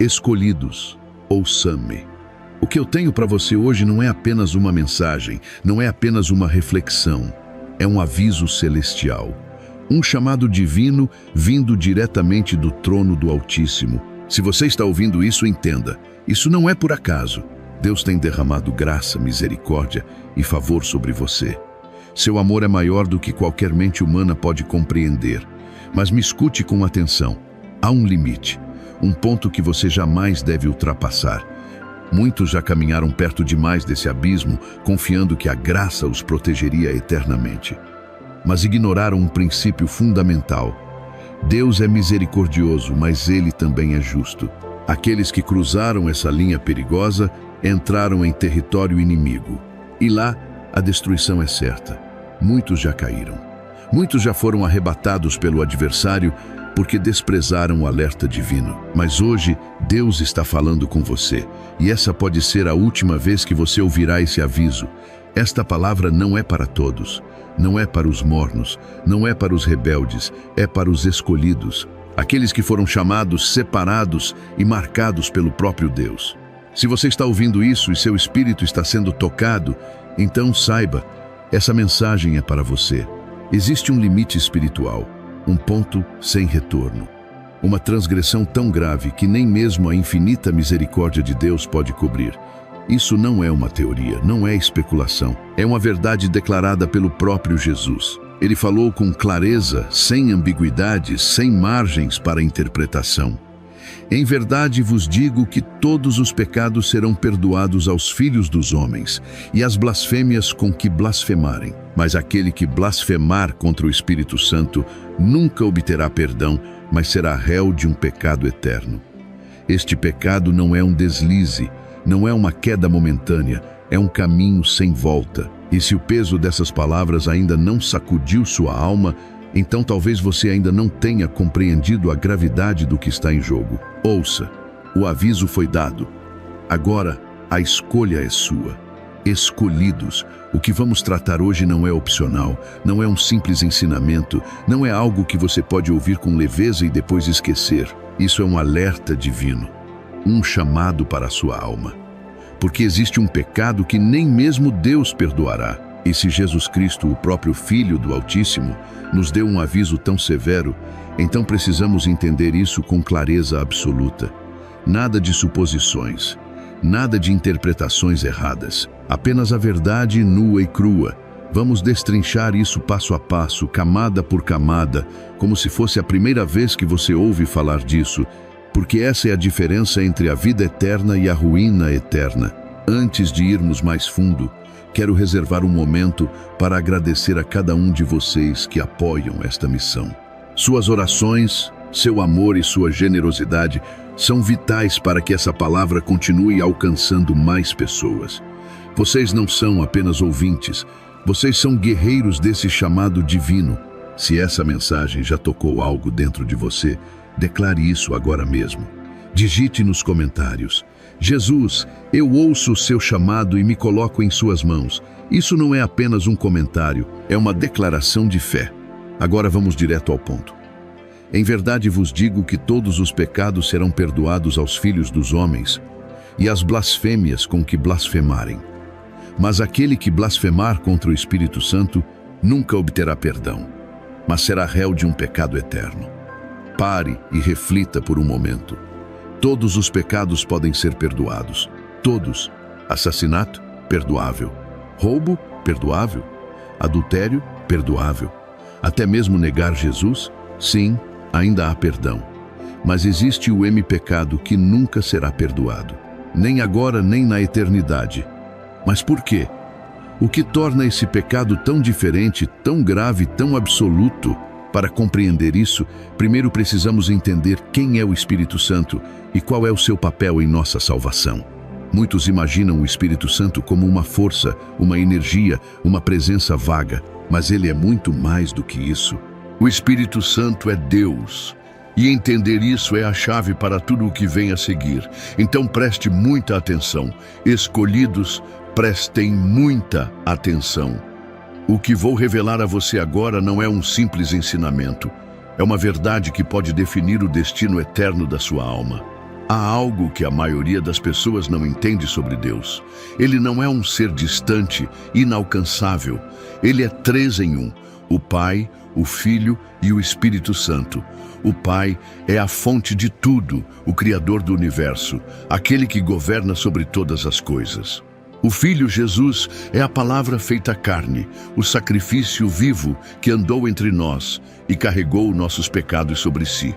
Escolhidos, ouçam-me. O que eu tenho para você hoje não é apenas uma mensagem, não é apenas uma reflexão. É um aviso celestial. Um chamado divino vindo diretamente do trono do Altíssimo. Se você está ouvindo isso, entenda. Isso não é por acaso. Deus tem derramado graça, misericórdia e favor sobre você. Seu amor é maior do que qualquer mente humana pode compreender. Mas me escute com atenção. Há um limite, um ponto que você jamais deve ultrapassar. Muitos já caminharam perto demais desse abismo, confiando que a graça os protegeria eternamente. Mas ignoraram um princípio fundamental. Deus é misericordioso, mas Ele também é justo. Aqueles que cruzaram essa linha perigosa entraram em território inimigo. E lá, a destruição é certa. Muitos já caíram. Muitos já foram arrebatados pelo adversário porque desprezaram o alerta divino. Mas hoje, Deus está falando com você. E essa pode ser a última vez que você ouvirá esse aviso. Esta palavra não é para todos. Não é para os mornos. Não é para os rebeldes. É para os escolhidos. Aqueles que foram chamados, separados e marcados pelo próprio Deus. Se você está ouvindo isso e seu espírito está sendo tocado, então saiba, essa mensagem é para você. Existe um limite espiritual, um ponto sem retorno. Uma transgressão tão grave que nem mesmo a infinita misericórdia de Deus pode cobrir. Isso não é uma teoria, não é especulação. É uma verdade declarada pelo próprio Jesus. Ele falou com clareza, sem ambiguidades, sem margens para interpretação. Em verdade vos digo que todos os pecados serão perdoados aos filhos dos homens, e as blasfêmias com que blasfemarem. Mas aquele que blasfemar contra o Espírito Santo nunca obterá perdão, mas será réu de um pecado eterno. Este pecado não é um deslize, não é uma queda momentânea, é um caminho sem volta. E se o peso dessas palavras ainda não sacudiu sua alma, então talvez você ainda não tenha compreendido a gravidade do que está em jogo. Ouça, o aviso foi dado. Agora, a escolha é sua. Escolhidos. O que vamos tratar hoje não é opcional, não é um simples ensinamento, não é algo que você pode ouvir com leveza e depois esquecer. Isso é um alerta divino, um chamado para a sua alma. Porque existe um pecado que nem mesmo Deus perdoará. E se Jesus Cristo, o próprio Filho do Altíssimo, nos deu um aviso tão severo, então precisamos entender isso com clareza absoluta. Nada de suposições, nada de interpretações erradas, apenas a verdade nua e crua. Vamos destrinchar isso passo a passo, camada por camada, como se fosse a primeira vez que você ouve falar disso, porque essa é a diferença entre a vida eterna e a ruína eterna. Antes de irmos mais fundo, quero reservar um momento para agradecer a cada um de vocês que apoiam esta missão. Suas orações, seu amor e sua generosidade são vitais para que essa palavra continue alcançando mais pessoas. Vocês não são apenas ouvintes, vocês são guerreiros desse chamado divino. Se essa mensagem já tocou algo dentro de você, declare isso agora mesmo. Digite nos comentários: Jesus, eu ouço o seu chamado e me coloco em suas mãos. Isso não é apenas um comentário, é uma declaração de fé. Agora vamos direto ao ponto. Em verdade vos digo que todos os pecados serão perdoados aos filhos dos homens, e as blasfêmias com que blasfemarem. Mas aquele que blasfemar contra o Espírito Santo nunca obterá perdão, mas será réu de um pecado eterno. Pare e reflita por um momento. Todos os pecados podem ser perdoados. Todos. Assassinato? Perdoável. Roubo? Perdoável. Adultério? Perdoável. Até mesmo negar Jesus? Sim, ainda há perdão. Mas existe o pecado que nunca será perdoado. Nem agora, nem na eternidade. Mas por quê? O que torna esse pecado tão diferente, tão grave, tão absoluto? Para compreender isso, primeiro precisamos entender quem é o Espírito Santo e qual é o seu papel em nossa salvação. Muitos imaginam o Espírito Santo como uma força, uma energia, uma presença vaga, mas ele é muito mais do que isso. O Espírito Santo é Deus, e entender isso é a chave para tudo o que vem a seguir. Então preste muita atenção. Escolhidos, prestem muita atenção. O que vou revelar a você agora não é um simples ensinamento. É uma verdade que pode definir o destino eterno da sua alma. Há algo que a maioria das pessoas não entende sobre Deus. Ele não é um ser distante, inalcançável. Ele é 3 em 1. O Pai, o Filho e o Espírito Santo. O Pai é a fonte de tudo, o Criador do universo, aquele que governa sobre todas as coisas. O Filho Jesus é a palavra feita carne, o sacrifício vivo que andou entre nós e carregou nossos pecados sobre si.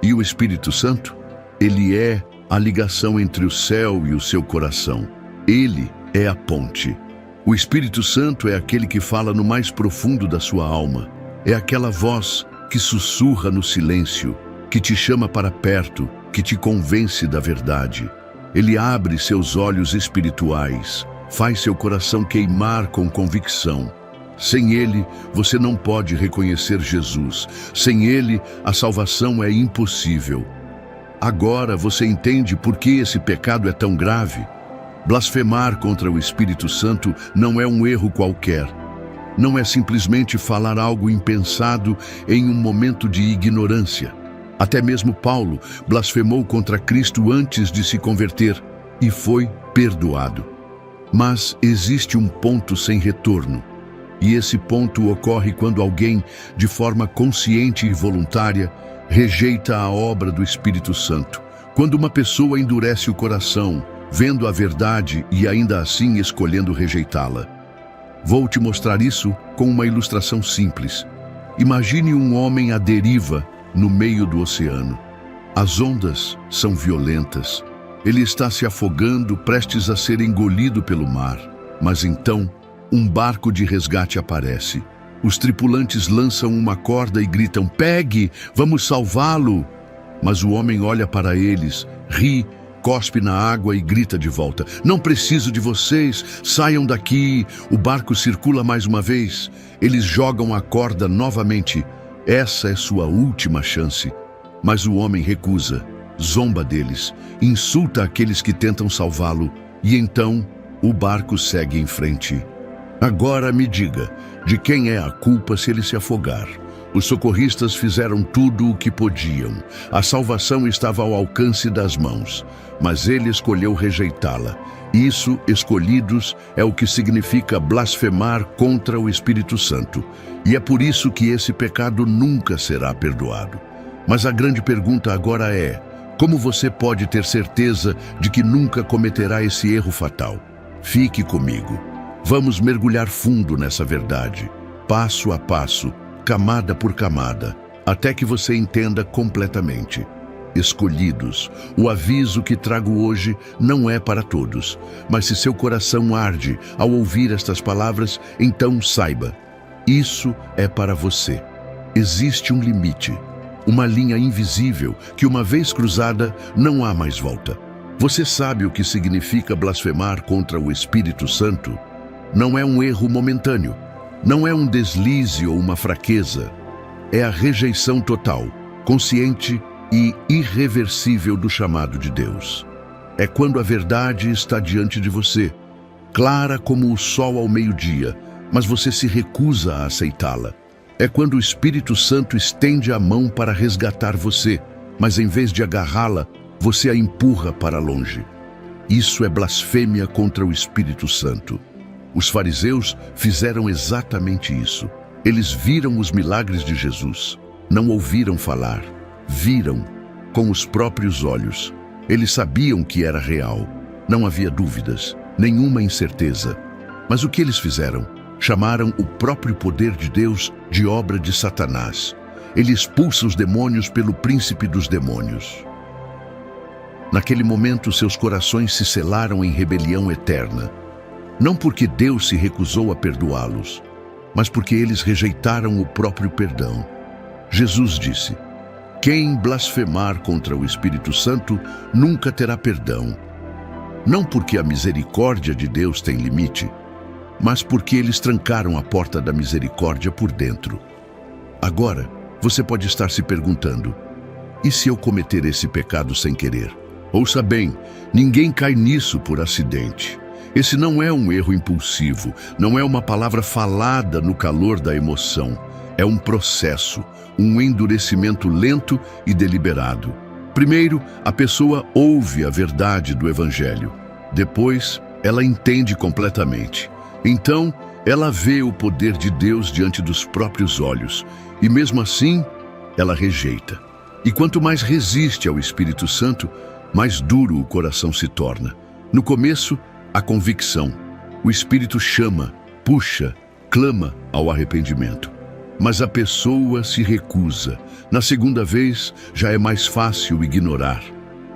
E o Espírito Santo? Ele é a ligação entre o céu e o seu coração. Ele é a ponte. O Espírito Santo é aquele que fala no mais profundo da sua alma. É aquela voz que sussurra no silêncio, que te chama para perto, que te convence da verdade. Ele abre seus olhos espirituais, faz seu coração queimar com convicção. Sem ele, você não pode reconhecer Jesus. Sem ele, a salvação é impossível. Agora você entende por que esse pecado é tão grave? Blasfemar contra o Espírito Santo não é um erro qualquer. Não é simplesmente falar algo impensado em um momento de ignorância. Até mesmo Paulo blasfemou contra Cristo antes de se converter e foi perdoado. Mas existe um ponto sem retorno. E esse ponto ocorre quando alguém, de forma consciente e voluntária, rejeita a obra do Espírito Santo. Quando uma pessoa endurece o coração, vendo a verdade e ainda assim escolhendo rejeitá-la. Vou te mostrar isso com uma ilustração simples. Imagine um homem à deriva no meio do oceano. As ondas são violentas. Ele está se afogando, prestes a ser engolido pelo mar. Mas então, um barco de resgate aparece. Os tripulantes lançam uma corda e gritam: "Pegue, vamos salvá-lo!" Mas o homem olha para eles, ri, cospe na água e grita de volta: "Não preciso de vocês, saiam daqui!" O barco circula mais uma vez. Eles jogam a corda novamente. Essa é sua última chance. Mas o homem recusa, zomba deles, insulta aqueles que tentam salvá-lo. E então, o barco segue em frente. Agora me diga, de quem é a culpa se ele se afogar? Os socorristas fizeram tudo o que podiam. A salvação estava ao alcance das mãos, mas ele escolheu rejeitá-la. Isso, escolhidos, é o que significa blasfemar contra o Espírito Santo. E é por isso que esse pecado nunca será perdoado. Mas a grande pergunta agora é: como você pode ter certeza de que nunca cometerá esse erro fatal? Fique comigo. Vamos mergulhar fundo nessa verdade, passo a passo, camada por camada, até que você entenda completamente. Escolhidos, o aviso que trago hoje não é para todos, mas se seu coração arde ao ouvir estas palavras, então saiba, isso é para você. Existe um limite, uma linha invisível que, uma vez cruzada, não há mais volta. Você sabe o que significa blasfemar contra o Espírito Santo? Não é um erro momentâneo, não é um deslize ou uma fraqueza. É a rejeição total, consciente e irreversível do chamado de Deus. É quando a verdade está diante de você, clara como o sol ao meio-dia, mas você se recusa a aceitá-la. É quando o Espírito Santo estende a mão para resgatar você, mas em vez de agarrá-la, você a empurra para longe. Isso é blasfêmia contra o Espírito Santo. Os fariseus fizeram exatamente isso. Eles viram os milagres de Jesus. Não ouviram falar. Viram com os próprios olhos. Eles sabiam que era real. Não havia dúvidas, nenhuma incerteza. Mas o que eles fizeram? Chamaram o próprio poder de Deus de obra de Satanás. Ele expulsa os demônios pelo príncipe dos demônios. Naquele momento, seus corações se selaram em rebelião eterna. Não porque Deus se recusou a perdoá-los, mas porque eles rejeitaram o próprio perdão. Jesus disse: "Quem blasfemar contra o Espírito Santo nunca terá perdão." Não porque a misericórdia de Deus tem limite, mas porque eles trancaram a porta da misericórdia por dentro. Agora, você pode estar se perguntando: e se eu cometer esse pecado sem querer? Ouça bem, ninguém cai nisso por acidente. Esse não é um erro impulsivo, não é uma palavra falada no calor da emoção. É um processo, um endurecimento lento e deliberado. Primeiro, a pessoa ouve a verdade do Evangelho. Depois, ela entende completamente. Então, ela vê o poder de Deus diante dos próprios olhos. E mesmo assim, ela rejeita. E quanto mais resiste ao Espírito Santo, mais duro o coração se torna. No começo, a convicção. O Espírito chama, puxa, clama ao arrependimento. Mas a pessoa se recusa. Na segunda vez, já é mais fácil ignorar.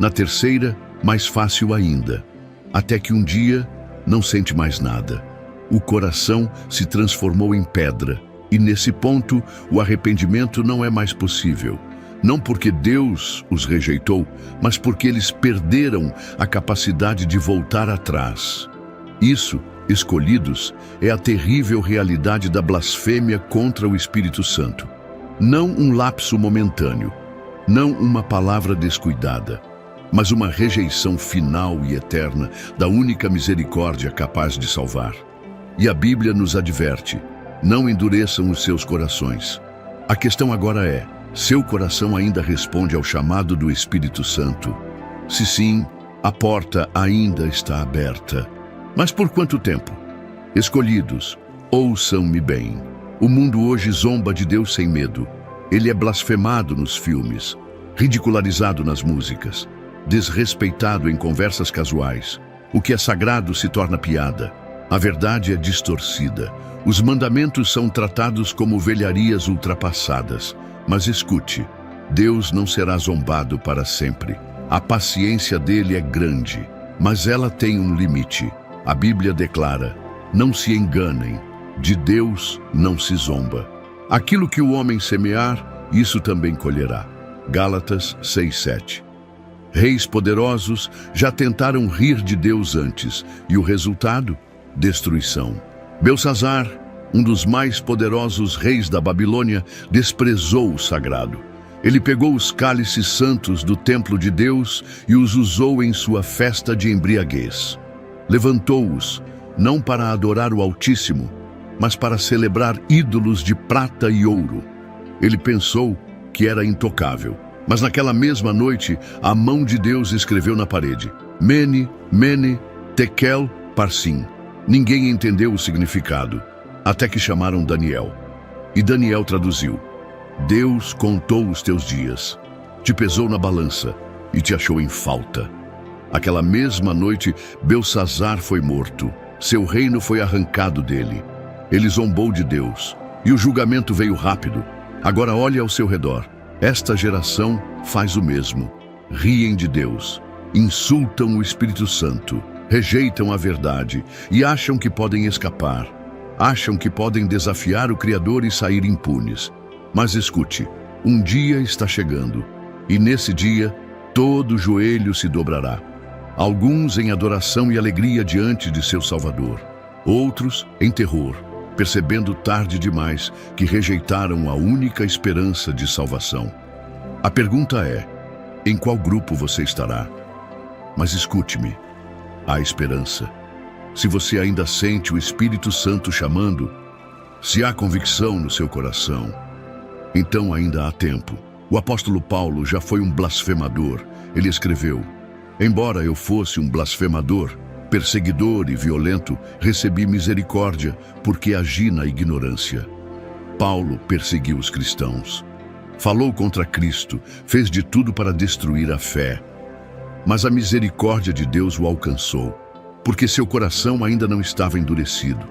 Na terceira, mais fácil ainda. Até que um dia, não sente mais nada. O coração se transformou em pedra. E nesse ponto, o arrependimento não é mais possível. Não porque Deus os rejeitou, mas porque eles perderam a capacidade de voltar atrás. Isso, escolhidos, é a terrível realidade da blasfêmia contra o Espírito Santo. Não um lapso momentâneo, não uma palavra descuidada, mas uma rejeição final e eterna da única misericórdia capaz de salvar. E a Bíblia nos adverte: não endureçam os seus corações. A questão agora é: seu coração ainda responde ao chamado do Espírito Santo? Se sim, a porta ainda está aberta. Mas por quanto tempo? Escolhidos, ouçam-me bem. O mundo hoje zomba de Deus sem medo. Ele é blasfemado nos filmes, ridicularizado nas músicas, desrespeitado em conversas casuais. O que é sagrado se torna piada. A verdade é distorcida. Os mandamentos são tratados como velharias ultrapassadas. Mas escute, Deus não será zombado para sempre. A paciência dele é grande, mas ela tem um limite. A Bíblia declara: não se enganem, de Deus não se zomba. Aquilo que o homem semear, isso também colherá. Gálatas 6:7. Reis poderosos já tentaram rir de Deus antes, e o resultado? Destruição. Belsassar, um dos mais poderosos reis da Babilônia, desprezou o sagrado. Ele pegou os cálices santos do templo de Deus e os usou em sua festa de embriaguez. Levantou-os, não para adorar o Altíssimo, mas para celebrar ídolos de prata e ouro. Ele pensou que era intocável, mas naquela mesma noite, a mão de Deus escreveu na parede: Mene, Mene, Tekel, Parsim. Ninguém entendeu o significado, até que chamaram Daniel. E Daniel traduziu: Deus contou os teus dias, te pesou na balança e te achou em falta. Aquela mesma noite, Belsassar foi morto, seu reino foi arrancado dele. Ele zombou de Deus, e o julgamento veio rápido. Agora olhe ao seu redor. Esta geração faz o mesmo. Riem de Deus, insultam o Espírito Santo, rejeitam a verdade e acham que podem escapar. Acham que podem desafiar o Criador e sair impunes. Mas escute, um dia está chegando, e nesse dia todo joelho se dobrará. Alguns em adoração e alegria diante de seu Salvador, outros em terror, percebendo tarde demais que rejeitaram a única esperança de salvação. A pergunta é: em qual grupo você estará? Mas escute-me, há esperança. Se você ainda sente o Espírito Santo chamando, se há convicção no seu coração, então ainda há tempo. O apóstolo Paulo já foi um blasfemador. Ele escreveu: embora eu fosse um blasfemador, perseguidor e violento, recebi misericórdia porque agi na ignorância. Paulo perseguiu os cristãos. Falou contra Cristo, fez de tudo para destruir a fé. Mas a misericórdia de Deus o alcançou, porque seu coração ainda não estava endurecido.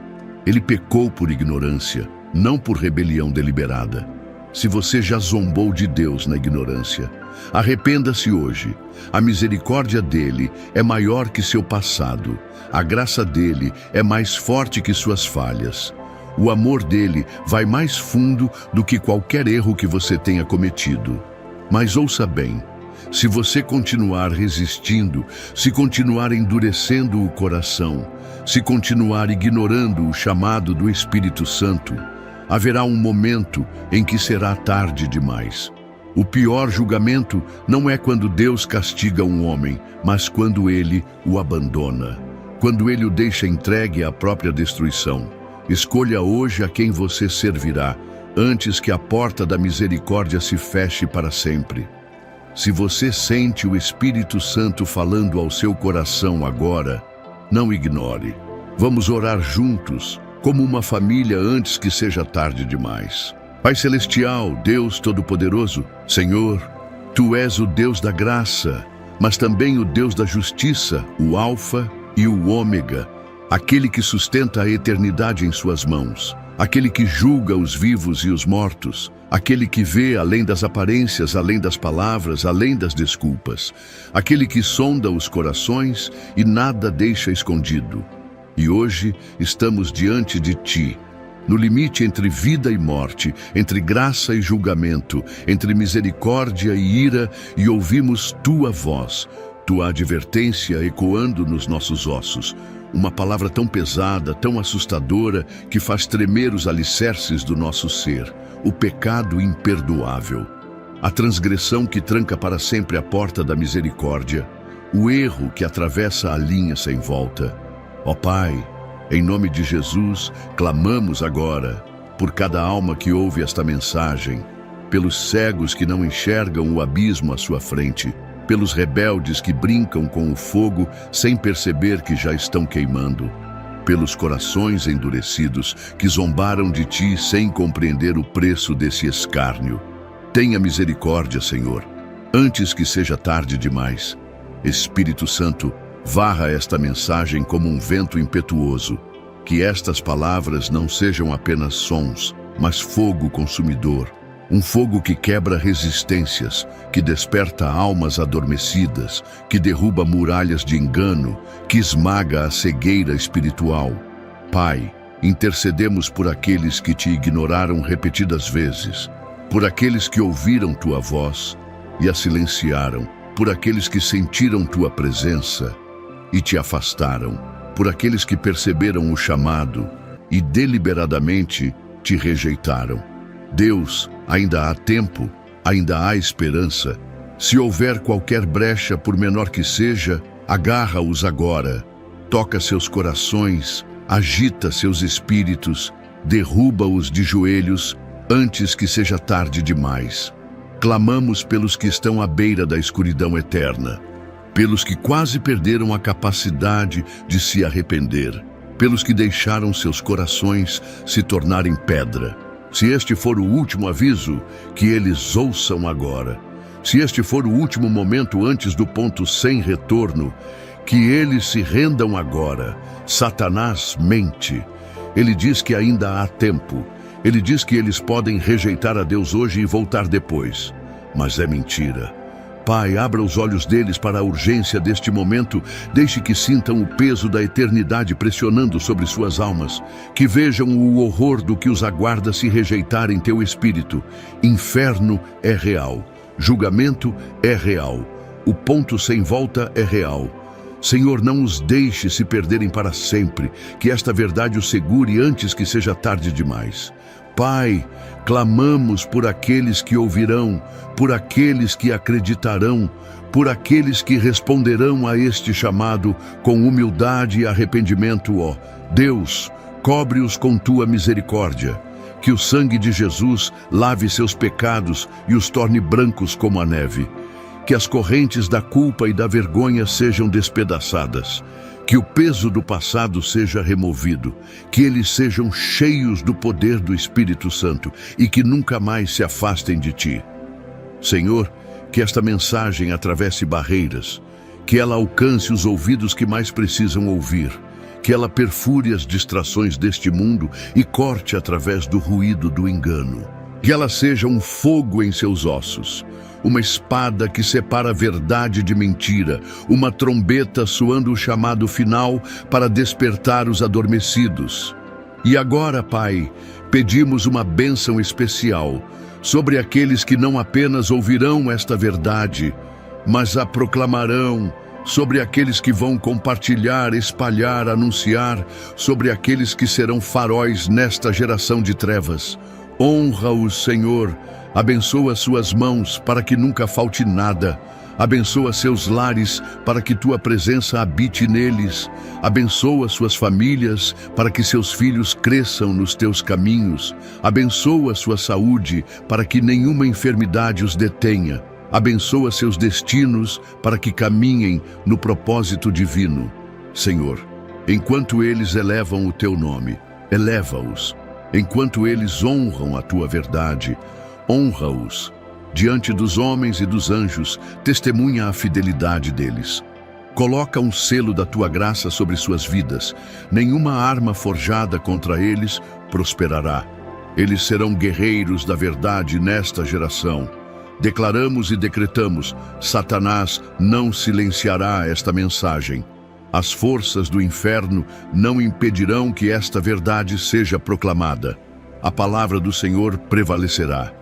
Ele pecou por ignorância, não por rebelião deliberada. Se você já zombou de Deus na ignorância, arrependa-se hoje. A misericórdia dele é maior que seu passado. A graça dele é mais forte que suas falhas. O amor dele vai mais fundo do que qualquer erro que você tenha cometido. Mas ouça bem, se você continuar resistindo, se continuar endurecendo o coração, se continuar ignorando o chamado do Espírito Santo, haverá um momento em que será tarde demais. O pior julgamento não é quando Deus castiga um homem, mas quando ele o abandona, quando ele o deixa entregue à própria destruição. Escolha hoje a quem você servirá, antes que a porta da misericórdia se feche para sempre. Se você sente o Espírito Santo falando ao seu coração agora, não ignore. Vamos orar juntos, como uma família antes que seja tarde demais. Pai Celestial, Deus Todo-Poderoso, Senhor, Tu és o Deus da graça, mas também o Deus da justiça, o Alfa e o Ômega, aquele que sustenta a eternidade em suas mãos, aquele que julga os vivos e os mortos, aquele que vê além das aparências, além das palavras, além das desculpas, aquele que sonda os corações e nada deixa escondido. E hoje estamos diante de Ti, no limite entre vida e morte, entre graça e julgamento, entre misericórdia e ira, e ouvimos Tua voz, Tua advertência ecoando nos nossos ossos. Uma palavra tão pesada, tão assustadora, que faz tremer os alicerces do nosso ser. O pecado imperdoável. A transgressão que tranca para sempre a porta da misericórdia. O erro que atravessa a linha sem volta. Ó Pai, em nome de Jesus, clamamos agora por cada alma que ouve esta mensagem, pelos cegos que não enxergam o abismo à sua frente, pelos rebeldes que brincam com o fogo sem perceber que já estão queimando, pelos corações endurecidos que zombaram de Ti sem compreender o preço desse escárnio. Tenha misericórdia, Senhor, antes que seja tarde demais. Espírito Santo, varra esta mensagem como um vento impetuoso. Que estas palavras não sejam apenas sons, mas fogo consumidor. Um fogo que quebra resistências, que desperta almas adormecidas, que derruba muralhas de engano, que esmaga a cegueira espiritual. Pai, intercedemos por aqueles que Te ignoraram repetidas vezes, por aqueles que ouviram Tua voz e a silenciaram, por aqueles que sentiram Tua presença e Te afastaram, por aqueles que perceberam o chamado e deliberadamente Te rejeitaram. Deus, ainda há tempo, ainda há esperança. Se houver qualquer brecha, por menor que seja, agarra-os agora. Toca seus corações, agita seus espíritos, derruba-os de joelhos antes que seja tarde demais. Clamamos pelos que estão à beira da escuridão eterna, pelos que quase perderam a capacidade de se arrepender, pelos que deixaram seus corações se tornarem pedra. Se este for o último aviso, que eles ouçam agora. Se este for o último momento antes do ponto sem retorno, que eles se rendam agora. Satanás mente. Ele diz que ainda há tempo. Ele diz que eles podem rejeitar a Deus hoje e voltar depois. Mas é mentira. Pai, abra os olhos deles para a urgência deste momento, deixe que sintam o peso da eternidade pressionando sobre suas almas, que vejam o horror do que os aguarda se rejeitarem Teu Espírito. Inferno é real, julgamento é real, o ponto sem volta é real. Senhor, não os deixe se perderem para sempre, que esta verdade os segure antes que seja tarde demais. Pai, clamamos por aqueles que ouvirão, por aqueles que acreditarão, por aqueles que responderão a este chamado com humildade e arrependimento, ó Deus, cobre-os com Tua misericórdia. Que o sangue de Jesus lave seus pecados e os torne brancos como a neve. Que as correntes da culpa e da vergonha sejam despedaçadas. Que o peso do passado seja removido, que eles sejam cheios do poder do Espírito Santo e que nunca mais se afastem de Ti. Senhor, que esta mensagem atravesse barreiras, que ela alcance os ouvidos que mais precisam ouvir, que ela perfure as distrações deste mundo e corte através do ruído do engano. Que ela seja um fogo em seus ossos, uma espada que separa a verdade de mentira, uma trombeta soando o chamado final para despertar os adormecidos. E agora, Pai, pedimos uma bênção especial sobre aqueles que não apenas ouvirão esta verdade, mas a proclamarão, sobre aqueles que vão compartilhar, espalhar, anunciar, sobre aqueles que serão faróis nesta geração de trevas. Honra-os, Senhor, abençoa suas mãos para que nunca falte nada, abençoa seus lares para que Tua presença habite neles, abençoa suas famílias para que seus filhos cresçam nos Teus caminhos, abençoa sua saúde para que nenhuma enfermidade os detenha. Abençoa seus destinos para que caminhem no propósito divino. Senhor, enquanto eles elevam o teu nome, eleva-os. Enquanto eles honram a tua verdade, honra-os. Diante dos homens e dos anjos, testemunha a fidelidade deles. Coloca um selo da tua graça sobre suas vidas. Nenhuma arma forjada contra eles prosperará. Eles serão guerreiros da verdade nesta geração. Declaramos e decretamos: Satanás não silenciará esta mensagem. As forças do inferno não impedirão que esta verdade seja proclamada. A palavra do Senhor prevalecerá.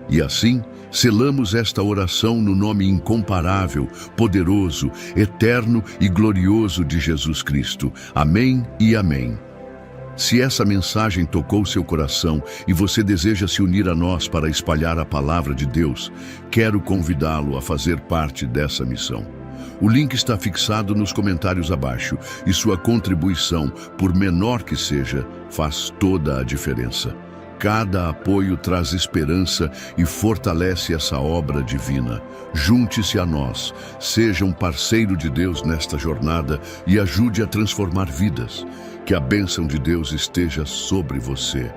E assim, selamos esta oração no nome incomparável, poderoso, eterno e glorioso de Jesus Cristo. Amém e amém. Se essa mensagem tocou seu coração e você deseja se unir a nós para espalhar a palavra de Deus, quero convidá-lo a fazer parte dessa missão. O link está fixado nos comentários abaixo e sua contribuição, por menor que seja, faz toda a diferença. Cada apoio traz esperança e fortalece essa obra divina. Junte-se a nós, seja um parceiro de Deus nesta jornada e ajude a transformar vidas. Que a bênção de Deus esteja sobre você.